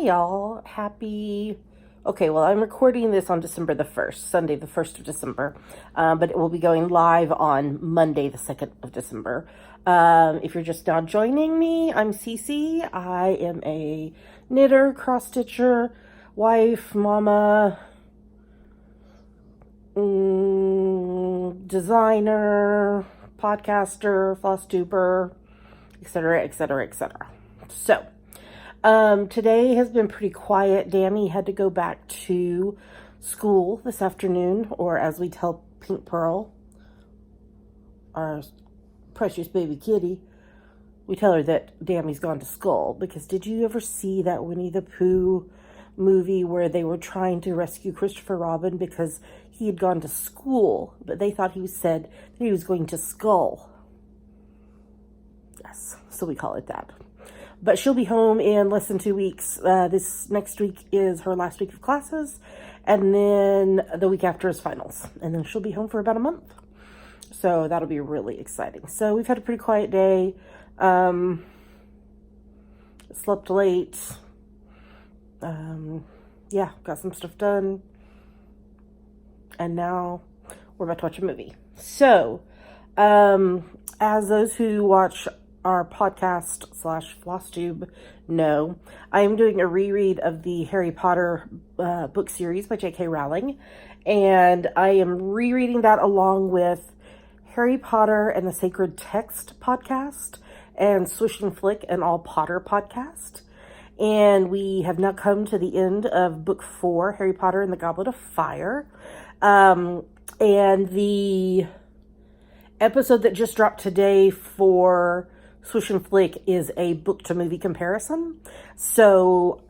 y'all. Okay, well, I'm recording this on December the 1st, Sunday the 1st of December, but it will be going live on Monday the 2nd of December. If you're just now joining me, I'm Cece. I am a knitter, cross-stitcher, wife, mama, designer, podcaster, FlossTuber, etc., etc., etc. So, today has been pretty quiet. Dammy had to go back to school this afternoon, or as we tell Pink Pearl, our precious baby kitty, we tell her that Dammy's gone to school. Because did you ever see that Winnie the Pooh movie where they were trying to rescue Christopher Robin because he had gone to school, but they thought said that he was going to skull? Yes, so we call it that. But she'll be home in less than 2 weeks. This next week is her last week of classes, and then the week after is finals. And then she'll be home for about a month. So that'll be really exciting. So we've had a pretty quiet day. Slept late. Yeah, got some stuff done. And now we're about to watch a movie. So, as those who watch our podcast / FlossTube know, I am doing a reread of the Harry Potter book series by J.K. Rowling, and I am rereading that along with Harry Potter and the Sacred Text podcast and Swish and Flick and All Potter podcast. And we have now come to the end of book 4, Harry Potter and the Goblet of Fire. And the episode that just dropped today for Swish and Flick is a book to movie comparison. So,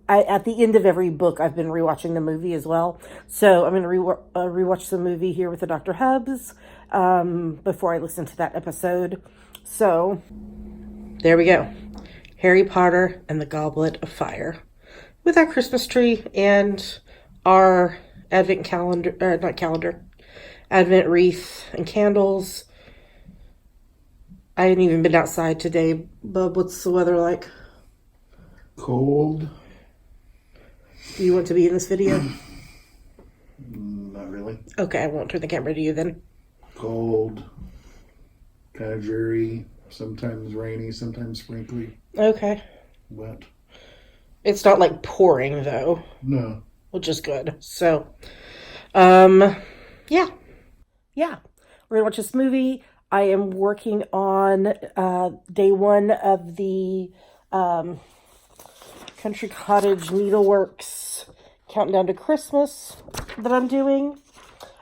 at the end of every book, I've been rewatching the movie as well. So I'm going to rewatch the movie here with the Dr. Hubs, before I listen to that episode. So there we go. Harry Potter and the Goblet of Fire with our Christmas tree and our Advent Advent wreath and candles. I hadn't even been outside today. Bub, what's the weather like? Cold. Do you want to be in this video? Not really. Okay, I won't turn the camera to you then. Cold. Kind of dreary. Sometimes rainy, sometimes sprinkly. Okay. Wet. It's not like pouring though. No. Which is good. So, yeah. We're gonna watch this movie. I am working on day 1 of the Country Cottage Needleworks Countdown to Christmas that I'm doing.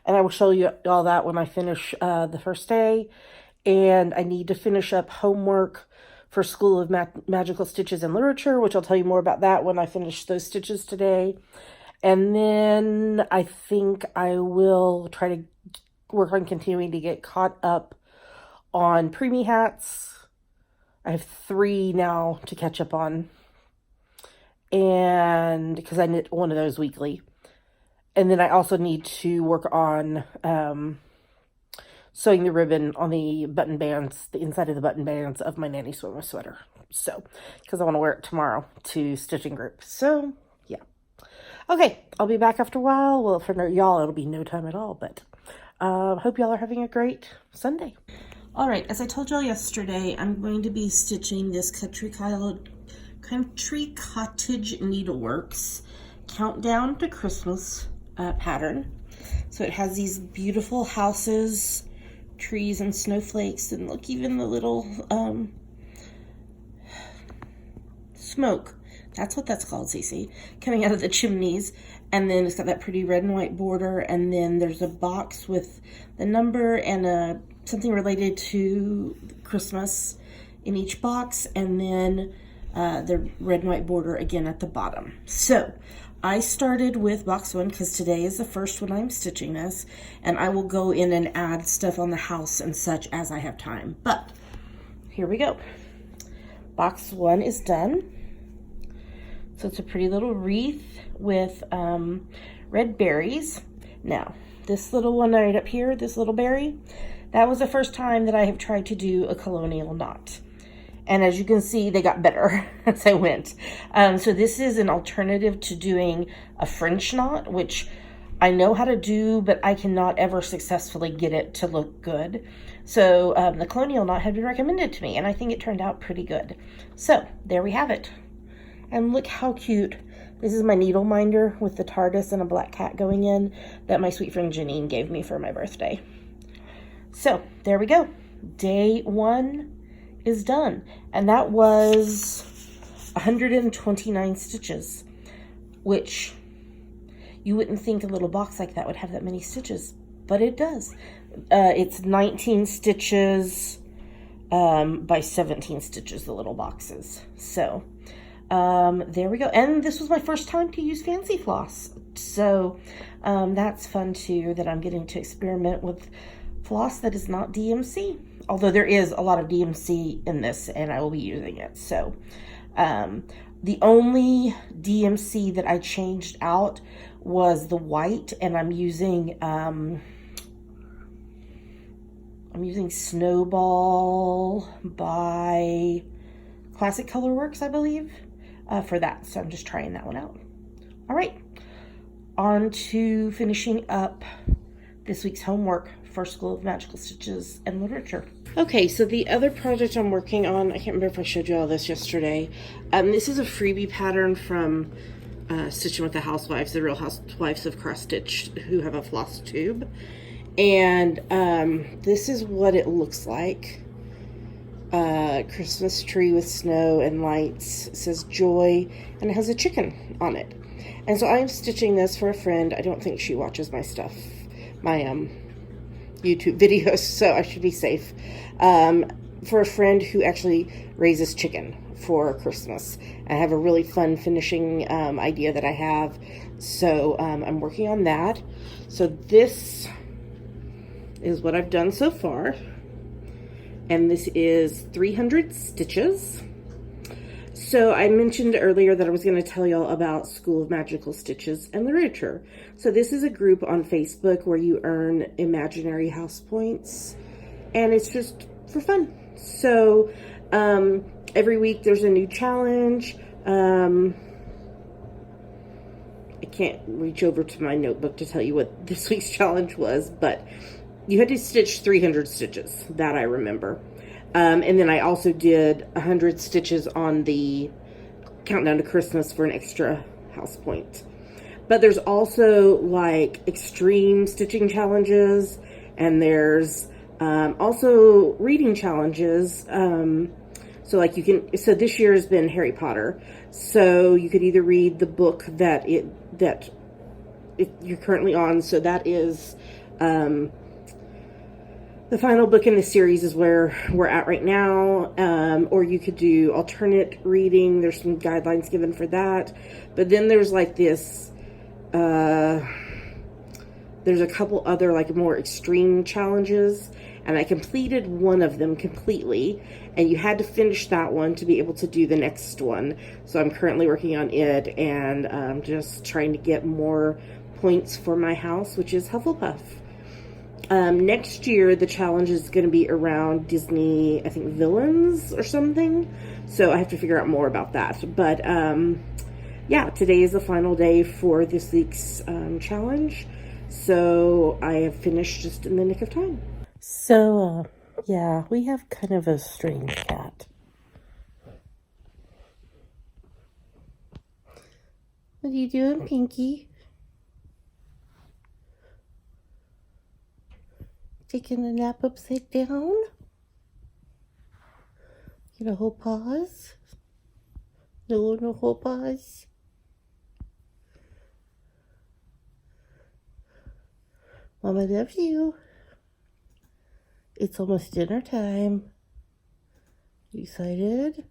And I will show you all that when I finish the first day. And I need to finish up homework for School of Magical Stitches and Literature, which I'll tell you more about that when I finish those stitches today. And then I think I will try to work on continuing to get caught up on preemie hats. I have 3 now to catch up on. And because I knit one of those weekly. And then I also need to work on sewing the ribbon on the button bands, the inside of the button bands of my Nanny Swimmer sweater. So, because I want to wear it tomorrow to stitching group. So, yeah. Okay, I'll be back after a while. Well, for y'all, it'll be no time at all. But hope y'all are having a great Sunday. All right, as I told y'all yesterday, I'm going to be stitching this Country Cottage Needleworks Countdown to Christmas pattern. So it has these beautiful houses, trees, and snowflakes, and look, even the little smoke. That's what that's called, Cece. Coming out of the chimneys. And then it's got that pretty red and white border, and then there's a box with the number and something related to Christmas in each box, and then the red and white border again at the bottom. So I started with box 1 because today is the first one I'm stitching this, and I will go in and add stuff on the house and such as I have time. But here we go. Box 1 is done. So it's a pretty little wreath with red berries. Now, this little one right up here, this little berry, that was the first time that I have tried to do a colonial knot. And as you can see, they got better as I went. So this is an alternative to doing a French knot, which I know how to do, but I cannot ever successfully get it to look good. So the colonial knot had been recommended to me, and I think it turned out pretty good. So there we have it. And look how cute. This is my needle minder with the TARDIS and a black cat going in that my sweet friend Janine gave me for my birthday. So there we go. Day 1 is done. And that was 129 stitches, which you wouldn't think a little box like that would have that many stitches, but it does. It's 19 stitches by 17 stitches, the little boxes. So there we go. And this was my first time to use fancy floss. So that's fun too, that I'm getting to experiment with floss that is not DMC. Although there is a lot of DMC in this, and I will be using it. So the only DMC that I changed out was the white, and I'm using Snowball by Classic Colorworks, I believe, for that. So I'm just trying that one out. All right, on to finishing up this week's homework for School of Magical Stitches and Literature. Okay, so the other project I'm working on, I can't remember if I showed you all this yesterday. This is a freebie pattern from Stitching with the Housewives, the Real Housewives of Cross Stitch, who have a FlossTube. And this is what it looks like. Christmas tree with snow and lights. It says joy, and it has a chicken on it. And so I am stitching this for a friend. I don't think she watches my stuff, my YouTube videos, so I should be safe. For a friend who actually raises chicken for Christmas. I have a really fun finishing idea that I have. So I'm working on that. So this is what I've done so far. And this is 300 stitches. So I mentioned earlier that I was going to tell y'all about School of Magical Stitches and Literature. So this is a group on Facebook where you earn imaginary house points, and it's just for fun. So every week there's a new challenge. I can't reach over to my notebook to tell you what this week's challenge was, but you had to stitch 300 stitches, that I remember. And then I also did 100 stitches on the Countdown to Christmas for an extra house point. But there's also like extreme stitching challenges, and there's also reading challenges. So like you can, so this year has been Harry Potter. So you could either read the book that you're currently on. So that is the final book in the series is where we're at right now. Or you could do alternate reading. There's some guidelines given for that. But then there's like this, there's a couple other like more extreme challenges. And I completed one of them completely. And you had to finish that one to be able to do the next one. So I'm currently working on it and just trying to get more points for my house, which is Hufflepuff. Next year, the challenge is going to be around Disney, I think, villains or something. So I have to figure out more about that. But, yeah, today is the final day for this week's challenge. So I have finished just in the nick of time. So, yeah, we have kind of a strange cat. What are you doing, Pinky? Taking a nap upside down? Get a whole paws? No whole paws? Mama loves you. It's almost dinner time. You excited?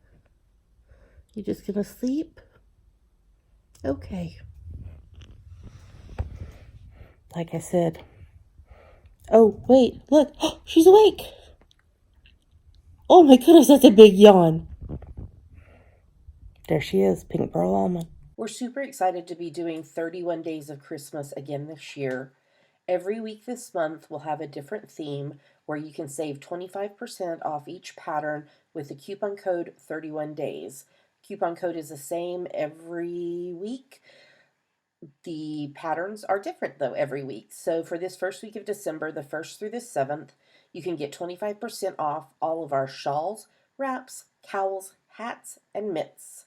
You just gonna sleep? Okay. Like I said. Oh, wait, look. She's awake. Oh my goodness, that's a big yawn. There she is, Pink Pearl Almond. We're super excited to be doing 31 Days of Christmas again this year. Every week this month will have a different theme where you can save 25% off each pattern with the coupon code 31 days. Coupon code is the same every week. The patterns are different though every week. So for this first week of December, the 1st through the 7th, you can get 25% off all of our shawls, wraps, cowls, hats, and mitts.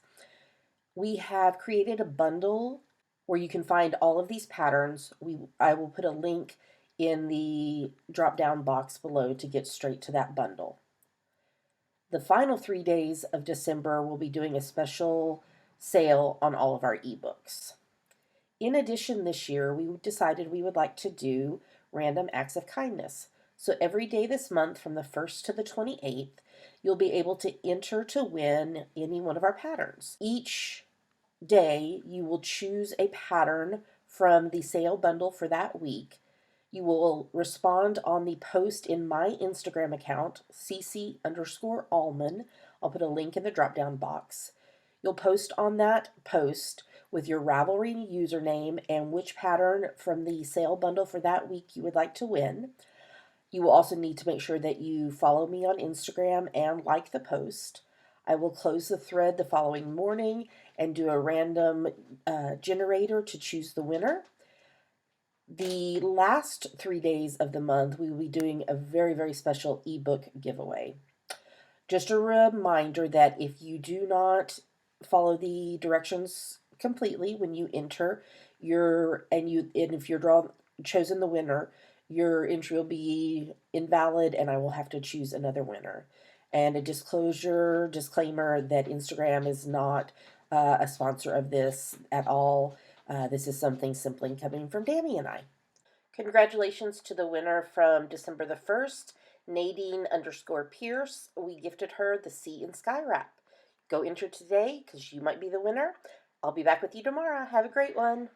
We have created a bundle where you can find all of these patterns. I will put a link in the drop down box below to get straight to that bundle. The final 3 days of December, we'll be doing a special sale on all of our ebooks. In addition, this year, we decided we would like to do random acts of kindness. So every day this month, from the 1st to the 28th, you'll be able to enter to win any one of our patterns. Each day, you will choose a pattern from the sale bundle for that week. You will respond on the post in my Instagram account, cc_alman. I'll put a link in the drop-down box. You'll post on that post with your Ravelry username and which pattern from the sale bundle for that week you would like to win. You will also need to make sure that you follow me on Instagram and like the post. I will close the thread the following morning and do a random generator to choose the winner. The last 3 days of the month, we will be doing a very, very special ebook giveaway. Just a reminder that if you do not follow the directions completely when you enter and if you're chosen the winner, your entry will be invalid and I will have to choose another winner. And a disclaimer that Instagram is not a sponsor of this at all. This is something simply coming from Dammy and I. Congratulations to the winner from December the 1st, Nadine_Pierce. We gifted her the Sea and Sky wrap. Go enter today because you might be the winner. I'll be back with you tomorrow. Have a great one.